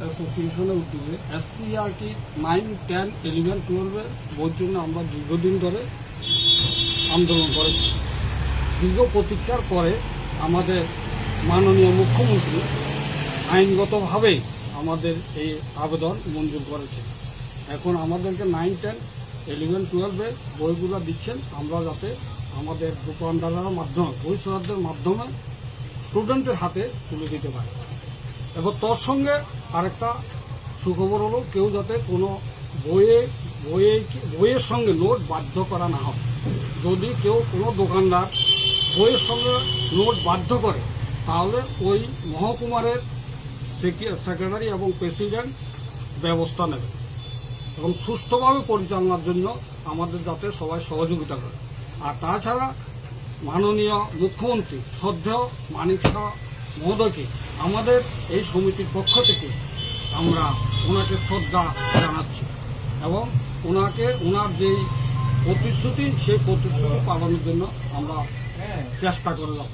অ্যাসোসিয়েশনের উদ্যোগে SCERT 9, 10, 11, 12 বইয়ের জন্য আমরা দীর্ঘদিন ধরে আন্দোলন করেছি। দীর্ঘ প্রতীক্ষার পরে আমাদের মাননীয় মুখ্যমন্ত্রী আইনগতভাবে আমাদের এই আবেদন মঞ্জুর করেছে। এখন আমাদেরকে 9, 10, 11, 12 বইগুলো দিচ্ছেন, আমরা যাতে আমাদের দোকানদারের মাধ্যমে বই সরাদের মাধ্যমে স্টুডেন্টের হাতে তুলে দিতে পারে। এবং তোর সঙ্গে আরেকটা সুখবর হলো, কেউ যাতে কোনো বইয়ের সঙ্গে নোট বাধ্য করা না হয়। যদি কেউ কোনো দোকানদার বইয়ের সঙ্গে নোট বাধ্য করে, তাহলে ওই মহকুমারের সেক্রেটারি এবং প্রেসিডেন্ট ব্যবস্থা নেবে এবং সুষ্ঠুভাবে পরিচালনার জন্য আমাদের যাতে সবাই সহযোগিতা করে। আর তাছাড়া মাননীয় মুখ্যমন্ত্রী শ্রদ্ধেয় মানিক শাহ মহোদয়কে আমাদের এই সমিতির পক্ষ থেকে আমরা ওনাকে শ্রদ্ধা জানাচ্ছি এবং ওনার যেই প্রতিশ্রুতি, সেই প্রতিশ্রুতি পালনের জন্য আমরা চেষ্টা করে যাব।